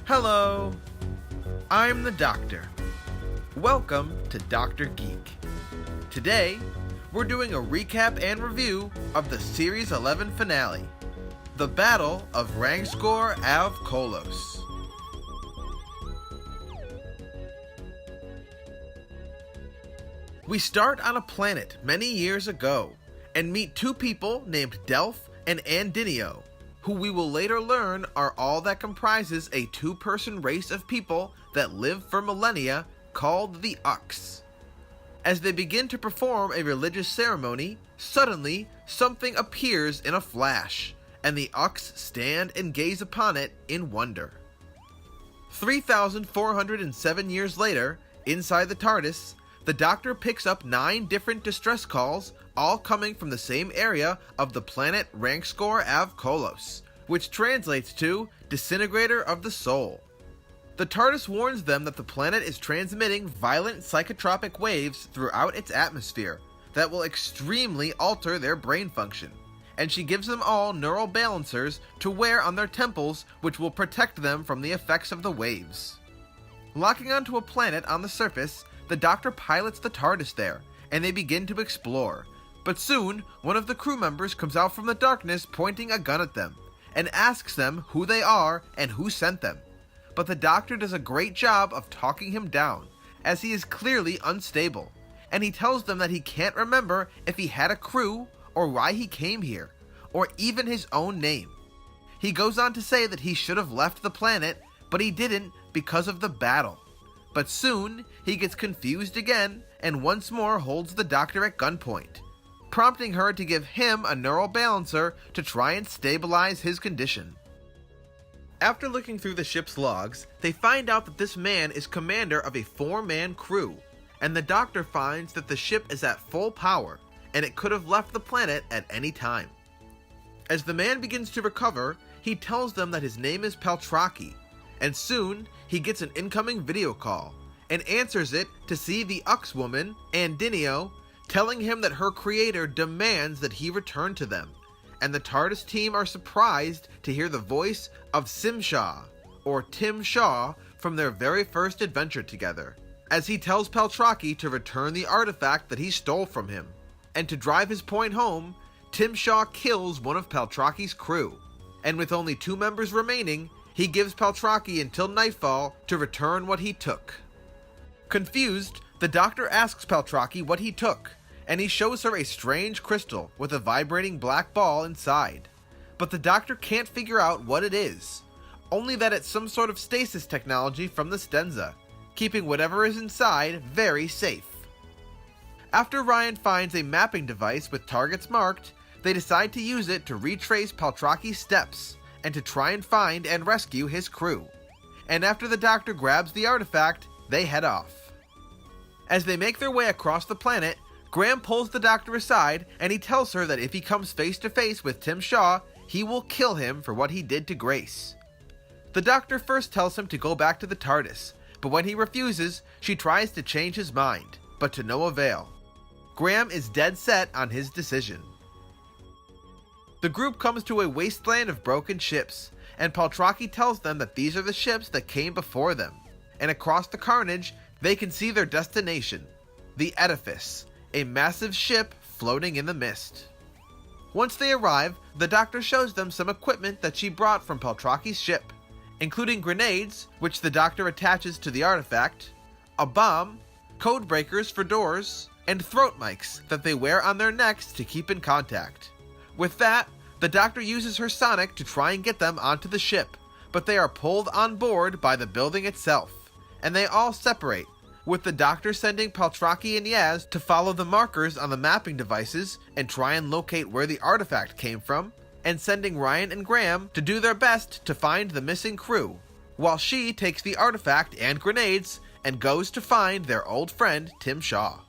Hello, I'm the Doctor. Welcome to DoctorGeek. Today, we're doing a recap and review of the Series 11 finale, the Battle of Ranskoor av Kolos. We start on a planet many years ago and meet two people named Delph and Andinio, who we will later learn are all that comprises a two-person race of people that live for millennia called the Ux. As they begin to perform a religious ceremony, suddenly something appears in a flash, and the Ux stand and gaze upon it in wonder. 3,407 years later, inside the TARDIS, the Doctor picks up 9 different distress calls, all coming from the same area of the planet Ranskoor av Kolos, which translates to Disintegrator of the Soul. The TARDIS warns them that the planet is transmitting violent psychotropic waves throughout its atmosphere that will extremely alter their brain function, and she gives them all neural balancers to wear on their temples, which will protect them from the effects of the waves. Locking onto a planet on the surface, the Doctor pilots the TARDIS there, and they begin to explore. But soon, one of the crew members comes out from the darkness pointing a gun at them, and asks them who they are and who sent them. But the Doctor does a great job of talking him down, as he is clearly unstable, and he tells them that he can't remember if he had a crew, or why he came here, or even his own name. He goes on to say that he should have left the planet, but he didn't because of the battle. But soon, he gets confused again, and once more holds the Doctor at gunpoint, prompting her to give him a neural balancer to try and stabilize his condition. After looking through the ship's logs, they find out that this man is commander of a 4-man crew, and the Doctor finds that the ship is at full power, and it could have left the planet at any time. As the man begins to recover, he tells them that his name is Paltraki, and soon he gets an incoming video call, and answers it to see the Ux woman, Andinio, telling him that her creator demands that he return to them, and the TARDIS team are surprised to hear the voice of Simshaw, or Tim Shaw, from their very first adventure together, as he tells Paltraki to return the artifact that he stole from him. And to drive his point home, Tim Shaw kills one of Paltraki's crew, and with only 2 members remaining, he gives Paltraki until nightfall to return what he took. Confused, the Doctor asks Paltraki what he took, and he shows her a strange crystal with a vibrating black ball inside. But the Doctor can't figure out what it is, only that it's some sort of stasis technology from the Stenza, keeping whatever is inside very safe. After Ryan finds a mapping device with targets marked, they decide to use it to retrace Paltraki's steps, and to try and find and rescue his crew. And after the Doctor grabs the artifact, they head off. As they make their way across the planet, Graham pulls the Doctor aside, and he tells her that if he comes face to face with Tim Shaw, he will kill him for what he did to Grace. The Doctor first tells him to go back to the TARDIS, but when he refuses, she tries to change his mind, but to no avail. Graham is dead set on his decision. The group comes to a wasteland of broken ships, and Paltraki tells them that these are the ships that came before them, and across the carnage, they can see their destination, the Edifice, a massive ship floating in the mist. Once they arrive, the Doctor shows them some equipment that she brought from Paltraki's ship, including grenades, which the Doctor attaches to the artifact, a bomb, code breakers for doors, and throat mics that they wear on their necks to keep in contact. With that, the Doctor uses her sonic to try and get them onto the ship, but they are pulled on board by the building itself, and they all separate, with the Doctor sending Paltraki and Yaz to follow the markers on the mapping devices and try and locate where the artifact came from, and sending Ryan and Graham to do their best to find the missing crew, while she takes the artifact and grenades and goes to find their old friend Tim Shaw.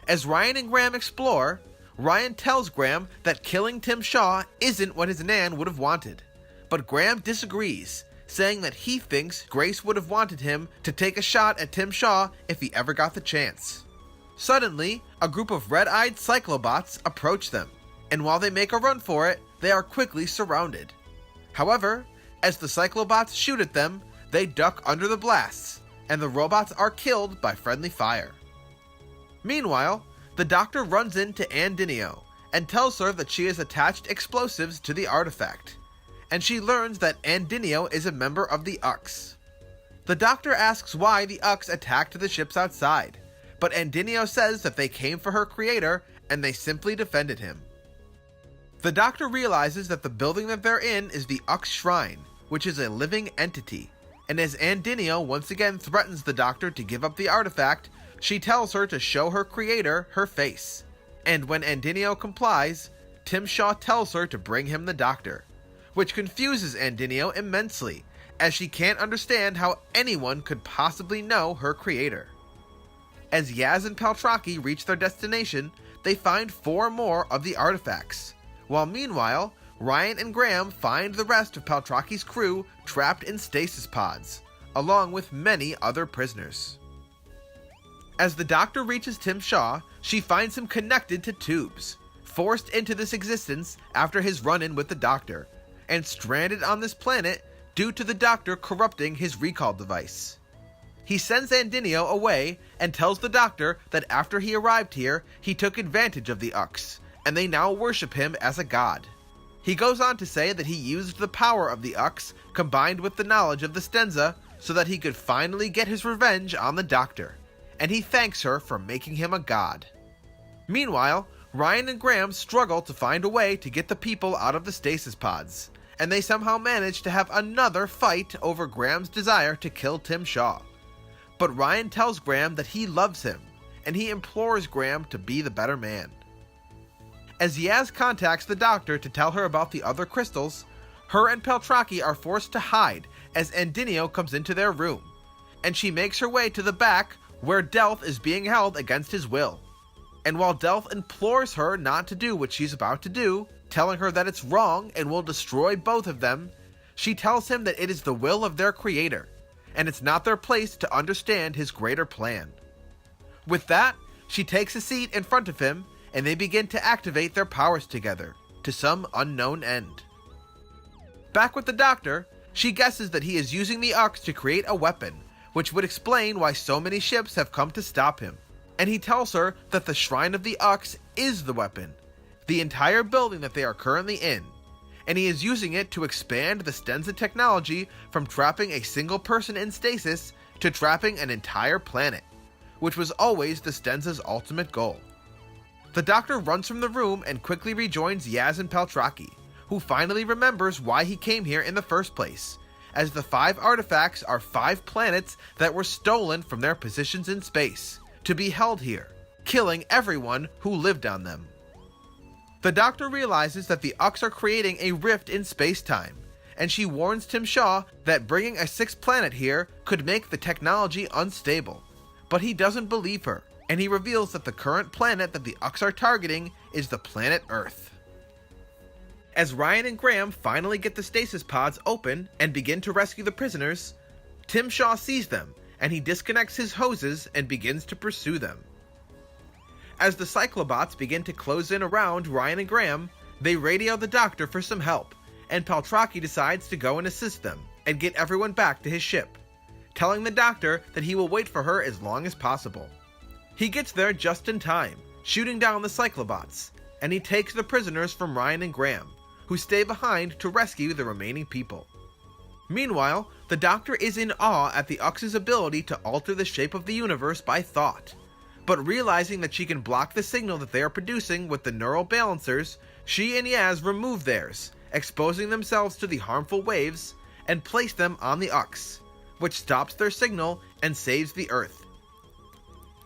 As Ryan and Graham explore, Ryan tells Graham that killing Tim Shaw isn't what his Nan would have wanted, but Graham disagrees, saying that he thinks Grace would have wanted him to take a shot at Tim Shaw if he ever got the chance. Suddenly, a group of red-eyed cyclobots approach them, and while they make a run for it, they are quickly surrounded. However, As the Cyclobots shoot at them, they duck under the blasts, and the robots are killed by friendly fire. Meanwhile, the Doctor runs into Andinio and tells her that she has attached explosives to the artifact, and she learns that Andinio is a member of the Ux. The Doctor asks why the Ux attacked the ships outside, but Andinio says that they came for her creator and they simply defended him. The Doctor realizes that the building that they're in is the Ux Shrine, which is a living entity, and as Andinio once again threatens the Doctor to give up the artifact, she tells her to show her creator her face. And when Andinio complies, Tim Shaw tells her to bring him the Doctor, which confuses Andinio immensely, as she can't understand how anyone could possibly know her creator. As Yaz and Paltraki reach their destination, they find 4 more of the artifacts, while meanwhile, Ryan and Graham find the rest of Paltraki's crew trapped in stasis pods, along with many other prisoners. As the Doctor reaches Tim Shaw, she finds him connected to tubes, forced into this existence after his run-in with the Doctor, and stranded on this planet due to the Doctor corrupting his recall device. He sends Andinio away and tells the Doctor that after he arrived here, he took advantage of the Ux, and they now worship him as a god. He goes on to say that he used the power of the Ux combined with the knowledge of the Stenza so that he could finally get his revenge on the Doctor, and he thanks her for making him a god. Meanwhile, Ryan and Graham struggle to find a way to get the people out of the stasis pods, and they somehow manage to have another fight over Graham's desire to kill Tim Shaw. But Ryan tells Graham that he loves him, and he implores Graham to be the better man. As Yaz contacts the Doctor to tell her about the other crystals, her and Paltraki are forced to hide as Andinio comes into their room, and she makes her way to the back where Delth is being held against his will. And while Delth implores her not to do what she's about to do, telling her that it's wrong and will destroy both of them, she tells him that it is the will of their creator, and it's not their place to understand his greater plan. With that, she takes a seat in front of him, and they begin to activate their powers together, to some unknown end. Back with the Doctor, she guesses that he is using the Ux to create a weapon, which would explain why so many ships have come to stop him. And he tells her that the Shrine of the Ux is the weapon, the entire building that they are currently in, and he is using it to expand the Stenza technology from trapping a single person in stasis to trapping an entire planet, which was always the Stenza's ultimate goal. The Doctor runs from the room and quickly rejoins Yaz and Paltraki, who finally remembers why he came here in the first place, as the 5 artifacts are 5 planets that were stolen from their positions in space, to be held here, killing everyone who lived on them. The Doctor realizes that the Ux are creating a rift in space-time, and she warns Tim Shaw that bringing a 6th planet here could make the technology unstable, but he doesn't believe her, and he reveals that the current planet that the Ux are targeting is the planet Earth. As Ryan and Graham finally get the stasis pods open and begin to rescue the prisoners, Tim Shaw sees them, and he disconnects his hoses and begins to pursue them. As the Cyclobots begin to close in around Ryan and Graham, they radio the Doctor for some help, and Paltraki decides to go and assist them and get everyone back to his ship, telling the Doctor that he will wait for her as long as possible. He gets there just in time, shooting down the Cyclobots, and he takes the prisoners from Ryan and Graham, who stay behind to rescue the remaining people. Meanwhile, the Doctor is in awe at the Ux's ability to alter the shape of the universe by thought, but realizing that she can block the signal that they are producing with the neural balancers, she and Yaz remove theirs, exposing themselves to the harmful waves, and place them on the Ux, which stops their signal and saves the Earth.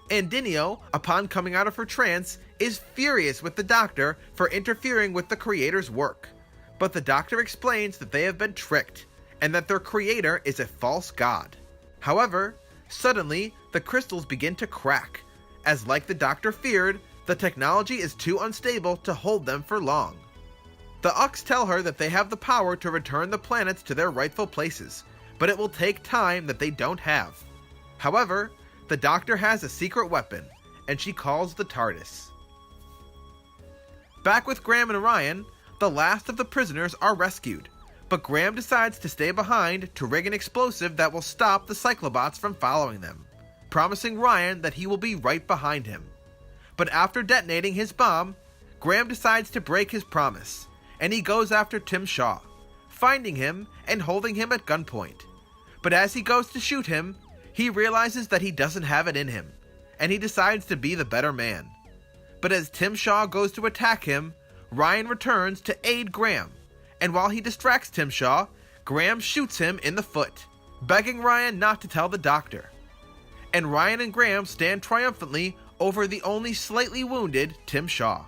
Andinio, upon coming out of her trance, is furious with the Doctor for interfering with the Creator's work, but the Doctor explains that they have been tricked, and that their Creator is a false god. However, suddenly, the crystals begin to crack, as like the Doctor feared, the technology is too unstable to hold them for long. The Ux tell her that they have the power to return the planets to their rightful places, but it will take time that they don't have. However, the Doctor has a secret weapon, and she calls the TARDIS. Back with Graham and Ryan, the last of the prisoners are rescued, but Graham decides to stay behind to rig an explosive that will stop the Cyclobots from following them, promising Ryan that he will be right behind him. But after detonating his bomb, Graham decides to break his promise, and he goes after Tim Shaw, finding him and holding him at gunpoint. But as he goes to shoot him, he realizes that he doesn't have it in him, and he decides to be the better man. But as Tim Shaw goes to attack him, Ryan returns to aid Graham, and while he distracts Tim Shaw, Graham shoots him in the foot, begging Ryan not to tell the doctor. And Ryan and Graham stand triumphantly over the only slightly wounded Tim Shaw.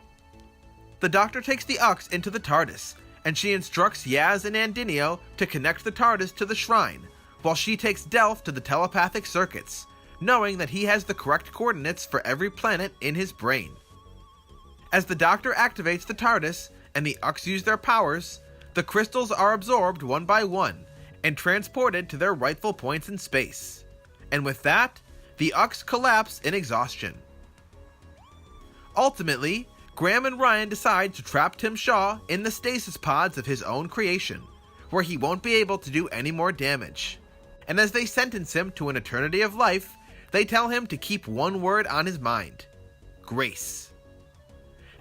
The doctor takes the Ux into the TARDIS, and she instructs Yaz and Andinio to connect the TARDIS to the shrine, while she takes Delph to the telepathic circuits, knowing that he has the correct coordinates for every planet in his brain. As the doctor activates the TARDIS and the Ux use their powers, the crystals are absorbed one by one and transported to their rightful points in space. And with that, the Ux collapse in exhaustion. Ultimately, Graham and Ryan decide to trap Tim Shaw in the stasis pods of his own creation, where he won't be able to do any more damage. And as they sentence him to an eternity of life, they tell him to keep one word on his mind: grace.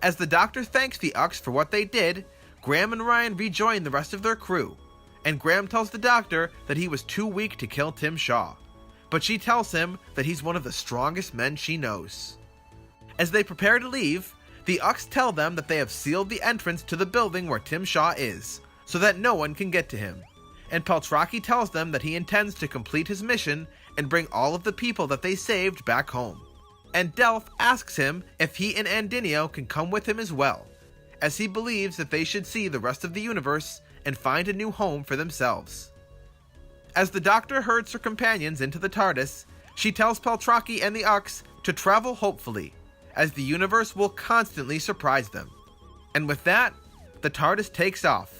As the doctor thanks the Ux for what they did, Graham and Ryan rejoin the rest of their crew, and Graham tells the doctor that he was too weak to kill Tim Shaw, but she tells him that he's one of the strongest men she knows. As they prepare to leave, the Ux tell them that they have sealed the entrance to the building where Tim Shaw is, so that no one can get to him, and Peltraki tells them that he intends to complete his mission and bring all of the people that they saved back home. And Delph asks him if he and Andinio can come with him as well, as he believes that they should see the rest of the universe and find a new home for themselves. As the doctor herds her companions into the TARDIS, she tells Peltraki and the Ux to travel hopefully, as the universe will constantly surprise them. And with that, the TARDIS takes off,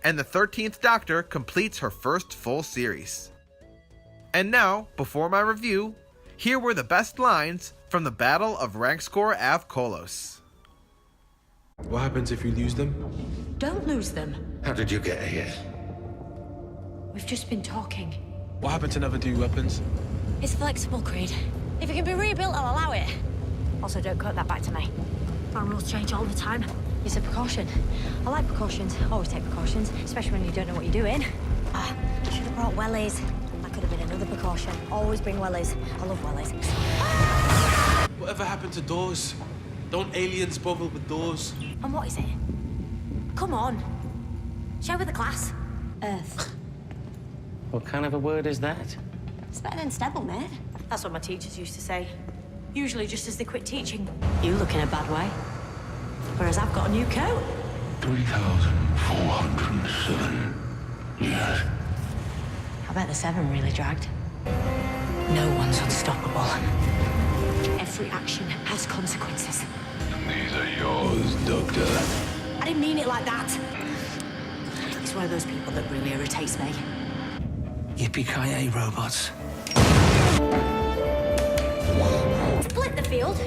and the 13th Doctor completes her first full series. And now, before my review, here were the best lines from the Battle of Ranskoor Av Kolos. What happens if you lose them? Don't lose them. How did you get here? We've just been talking. What happened to never do weapons? It's flexible, Creed. If it can be rebuilt, I'll allow it. Also, don't cut that back to me. Our rules change all the time. It's a precaution. I like precautions. Always take precautions, especially when you don't know what you're doing. I should have brought wellies. That could have been another precaution. Always bring wellies. I love wellies. Whatever happened to doors? Don't aliens bother with doors? And what is it? Come on. Share with the class. Earth. What kind of a word is that? It's better than stubble, mate. That's what my teachers used to say. Usually just as they quit teaching. You look in a bad way. Whereas I've got a new coat. 3,407 years. I bet the 7 really dragged. No one's unstoppable. Every action has consequences. These are yours, Doctor. I didn't mean it like that. He's one of those people that really irritates me. Yippee-ki-yay, robots. Split the field?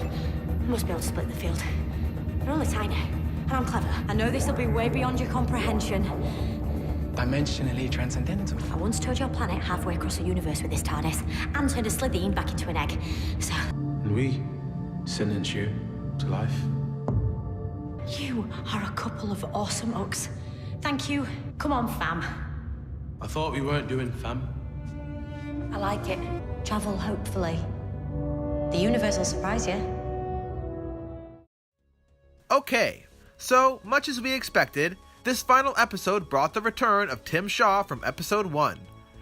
Must be able to split the field. They're only tiny, and I'm clever. I know this will be way beyond your comprehension. Dimensionally transcendental. I once toured your planet halfway across the universe with this TARDIS, and turned a Slitheen back into an egg. So... And we sentence you to life. You are a couple of awesome Ux. Thank you. Come on, fam. I thought we weren't doing fam. I like it. Travel hopefully. The universe will surprise you. Okay, so much as we expected, this final episode brought the return of Tim Shaw from episode 1,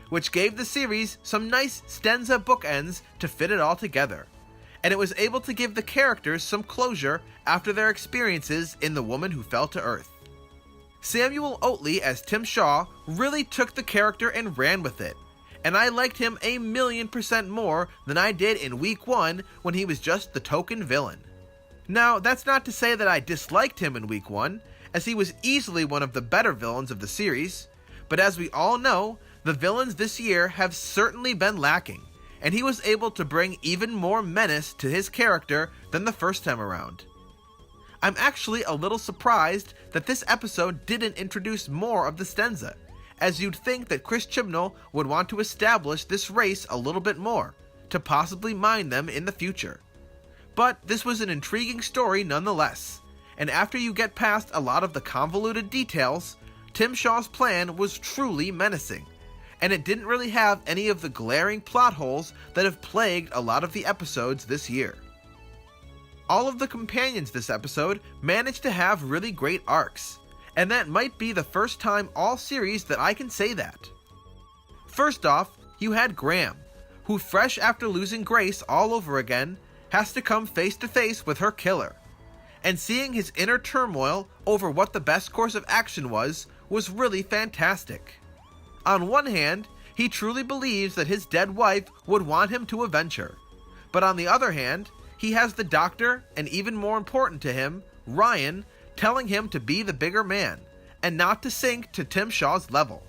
which gave the series some nice stanza bookends to fit it all together, and it was able to give the characters some closure after their experiences in The Woman Who Fell to Earth. Samuel Oatley as Tim Shaw really took the character and ran with it, and I liked him 1,000,000% more than I did in week 1 when he was just the token villain. Now, that's not to say that I disliked him in week 1, as he was easily one of the better villains of the series, but as we all know, the villains this year have certainly been lacking, and he was able to bring even more menace to his character than the first time around. I'm actually a little surprised that this episode didn't introduce more of the stanza, as you'd think that Chris Chibnall would want to establish this race a little bit more, to possibly mine them in the future. But this was an intriguing story nonetheless, and after you get past a lot of the convoluted details, Tim Shaw's plan was truly menacing, and it didn't really have any of the glaring plot holes that have plagued a lot of the episodes this year. All of the companions this episode managed to have really great arcs, and that might be the first time all series that I can say that. First off, you had Graham, who fresh after losing Grace all over again, has to come face to face with her killer. And seeing his inner turmoil over what the best course of action was really fantastic. On one hand, he truly believes that his dead wife would want him to avenge her. But on the other hand, he has the doctor, and even more important to him, Ryan, telling him to be the bigger man, and not to sink to Tim Shaw's level.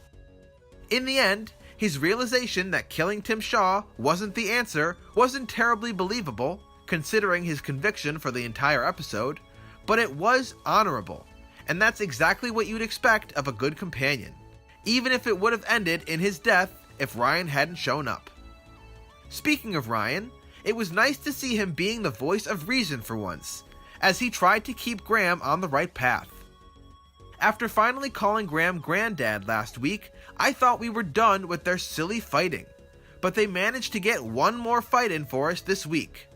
In the end, his realization that killing Tim Shaw wasn't the answer wasn't terribly believable, considering his conviction for the entire episode, but it was honorable, and that's exactly what you'd expect of a good companion, even if it would have ended in his death if Ryan hadn't shown up. Speaking of Ryan, it was nice to see him being the voice of reason for once, as he tried to keep Graham on the right path. After finally calling Graham Granddad last week, I thought we were done with their silly fighting, but they managed to get one more fight in for us this week.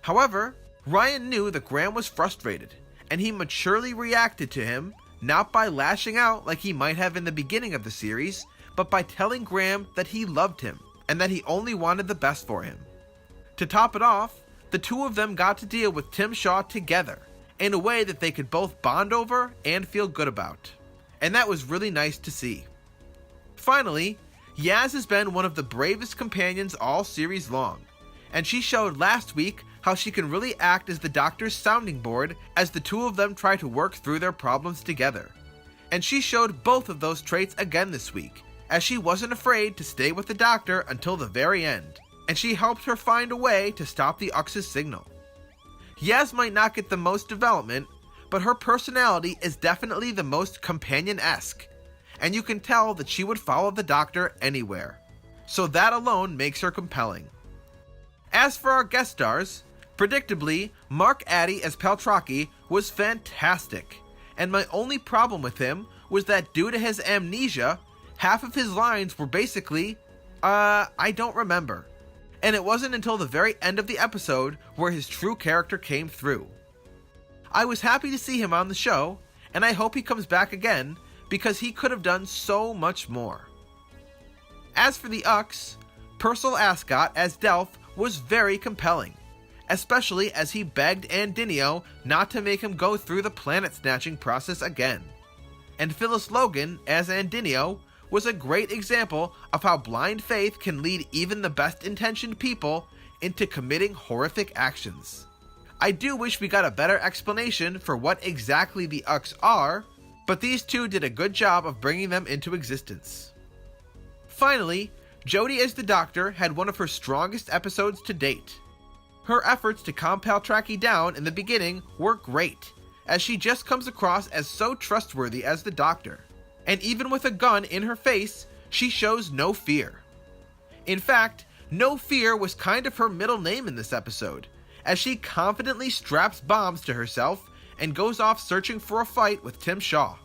However, Ryan knew that Graham was frustrated, and he maturely reacted to him, not by lashing out like he might have in the beginning of the series, but by telling Graham that he loved him, and that he only wanted the best for him. To top it off, the two of them got to deal with Tim Shaw together, in a way that they could both bond over and feel good about. And that was really nice to see. Finally, Yaz has been one of the bravest companions all series long, and she showed last week how she can really act as the doctor's sounding board as the two of them try to work through their problems together. And she showed both of those traits again this week, as she wasn't afraid to stay with the doctor until the very end, and she helped her find a way to stop the Ux's signal. Yaz might not get the most development, but her personality is definitely the most companion-esque, and you can tell that she would follow the doctor anywhere. So that alone makes her compelling. As for our guest stars, predictably, Mark Addy as Paltraki was fantastic, and my only problem with him was that due to his amnesia, half of his lines were basically, I don't remember. And it wasn't until the very end of the episode where his true character came through. I was happy to see him on the show, and I hope he comes back again, because he could have done so much more. As for the Ux, Purcell Ascot as Delph was very compelling, especially as he begged Andinio not to make him go through the planet snatching process again. And Phyllis Logan as Andinio was a great example of how blind faith can lead even the best intentioned people into committing horrific actions. I do wish we got a better explanation for what exactly the Ux are, but these two did a good job of bringing them into existence. Finally, Jodie as the Doctor had one of her strongest episodes to date. Her efforts to calm Paltraki down in the beginning were great, as she just comes across as so trustworthy as the Doctor. And even with a gun in her face, she shows no fear. In fact, No Fear was kind of her middle name in this episode, as she confidently straps bombs to herself and goes off searching for a fight with Tim Shaw.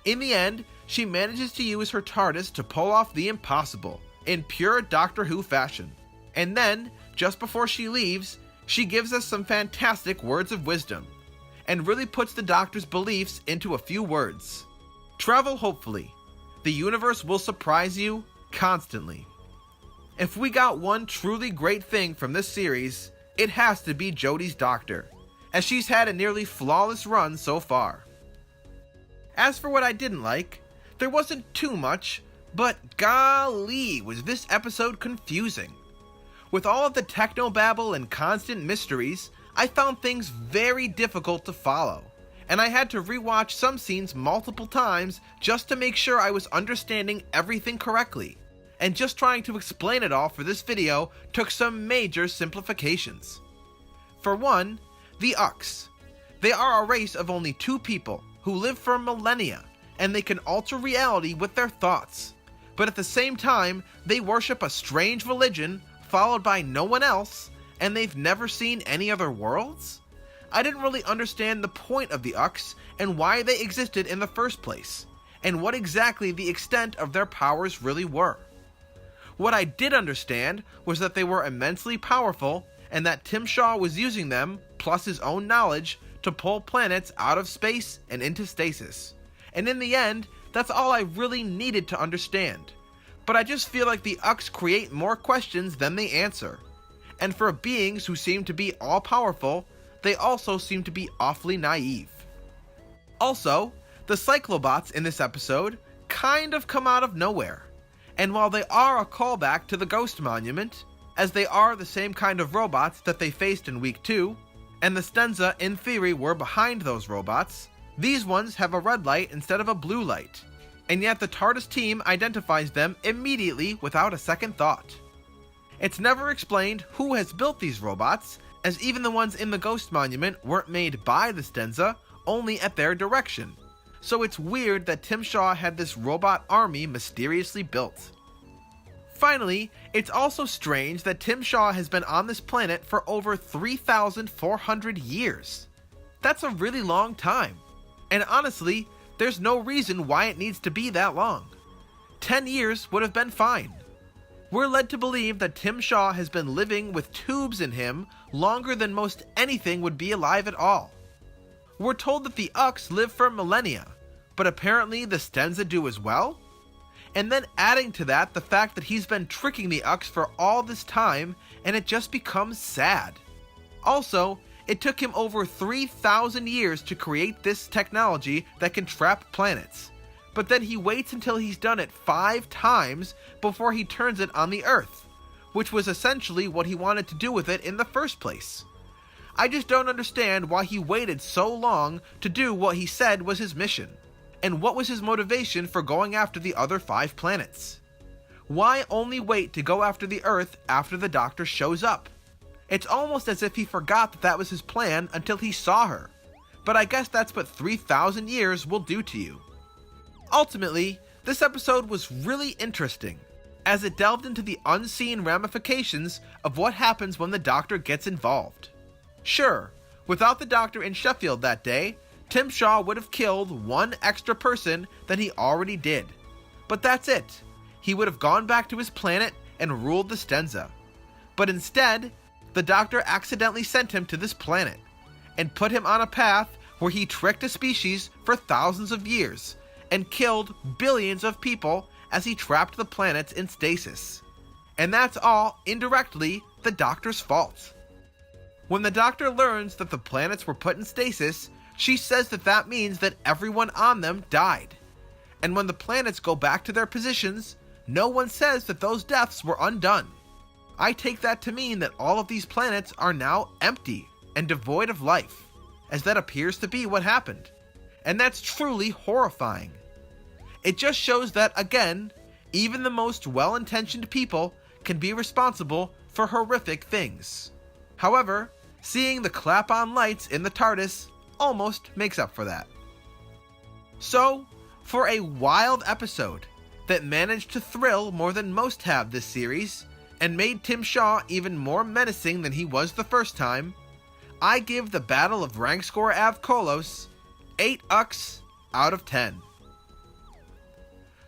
In the end, she manages to use her TARDIS to pull off the impossible, in pure Doctor Who fashion. And then, just before she leaves, she gives us some fantastic words of wisdom, and really puts the Doctor's beliefs into a few words. Travel hopefully. The universe will surprise you constantly. If we got one truly great thing from this series, it has to be Jodie's Doctor, as she's had a nearly flawless run so far. As for what I didn't like, there wasn't too much, but golly, was this episode confusing. With all of the technobabble and constant mysteries, I found things very difficult to follow, and I had to rewatch some scenes multiple times just to make sure I was understanding everything correctly. And just trying to explain it all for this video took some major simplifications. For one, the Ux. They are a race of only 2 people who live for millennia and they can alter reality with their thoughts. But at the same time, they worship a strange religion followed by no one else, and they've never seen any other worlds? I didn't really understand the point of the Ux and why they existed in the first place, and what exactly the extent of their powers really were. What I did understand was that they were immensely powerful, and that Tim Shaw was using them, plus his own knowledge, to pull planets out of space and into stasis. And in the end, that's all I really needed to understand. But I just feel like the Ux create more questions than they answer. And for beings who seem to be all-powerful, they also seem to be awfully naive. Also, the Cyclobots in this episode kind of come out of nowhere. And while they are a callback to the Ghost Monument, as they are the same kind of robots that they faced in Week 2, and the Stenza in theory were behind those robots, these ones have a red light instead of a blue light, and yet the TARDIS team identifies them immediately without a second thought. It's never explained who has built these robots, as even the ones in the Ghost Monument weren't made by the Stenza, only at their direction, so it's weird that Tim Shaw had this robot army mysteriously built. Finally, it's also strange that Tim Shaw has been on this planet for over 3,400 years. That's a really long time. And honestly, there's no reason why it needs to be that long. 10 years would have been fine. We're led to believe that Tim Shaw has been living with tubes in him longer than most anything would be alive at all. We're told that the Ux live for millennia, but apparently the Stenza do as well? And then adding to that the fact that he's been tricking the Ux for all this time, and it just becomes sad. Also, it took him over 3,000 years to create this technology that can trap planets, but then he waits until he's done it 5 times before he turns it on the Earth, which was essentially what he wanted to do with it in the first place. I just don't understand why he waited so long to do what he said was his mission, and what was his motivation for going after the other 5 planets. Why only wait to go after the Earth after the Doctor shows up? It's almost as if he forgot that that was his plan until he saw her. But I guess that's what 3,000 years will do to you. Ultimately, this episode was really interesting, as it delved into the unseen ramifications of what happens when the Doctor gets involved. Sure, without the Doctor in Sheffield that day, Tim Shaw would have killed 1 extra person than he already did. But that's it. He would have gone back to his planet and ruled the Stenza. But instead, the Doctor accidentally sent him to this planet, and put him on a path where he tricked a species for thousands of years, and killed billions of people as he trapped the planets in stasis. And that's all, indirectly, the Doctor's fault. When the Doctor learns that the planets were put in stasis, she says that that means that everyone on them died. And when the planets go back to their positions, no one says that those deaths were undone. I take that to mean that all of these planets are now empty and devoid of life, as that appears to be what happened. And that's truly horrifying. It just shows that, again, even the most well-intentioned people can be responsible for horrific things. However, seeing the clap-on lights in the TARDIS almost makes up for that. So, for a wild episode that managed to thrill more than most have this series, and made Tim Shaw even more menacing than he was the first time, I give the Battle of Ranskoor Av Kolos 8 Ux out of 10.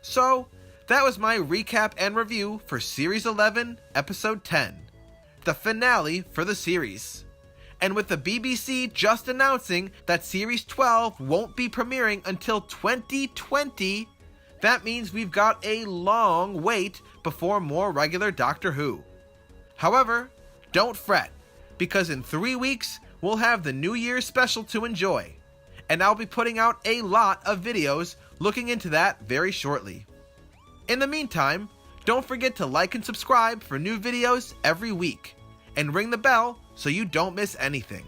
So, that was my recap and review for Series 11, Episode 10, the finale for the series. And with the BBC just announcing that Series 12 won't be premiering until 2020, that means we've got a long wait before more regular Doctor Who. However, don't fret, because in 3 weeks, we'll have the New Year's special to enjoy, and I'll be putting out a lot of videos looking into that very shortly. In the meantime, don't forget to like and subscribe for new videos every week, and ring the bell so you don't miss anything.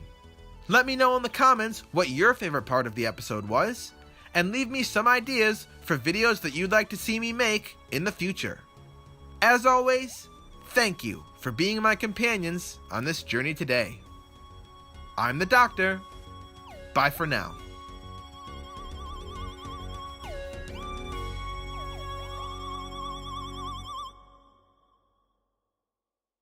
Let me know in the comments what your favorite part of the episode was, and leave me some ideas for videos that you'd like to see me make in the future. As always, thank you for being my companions on this journey today. I'm the Doctor. Bye for now.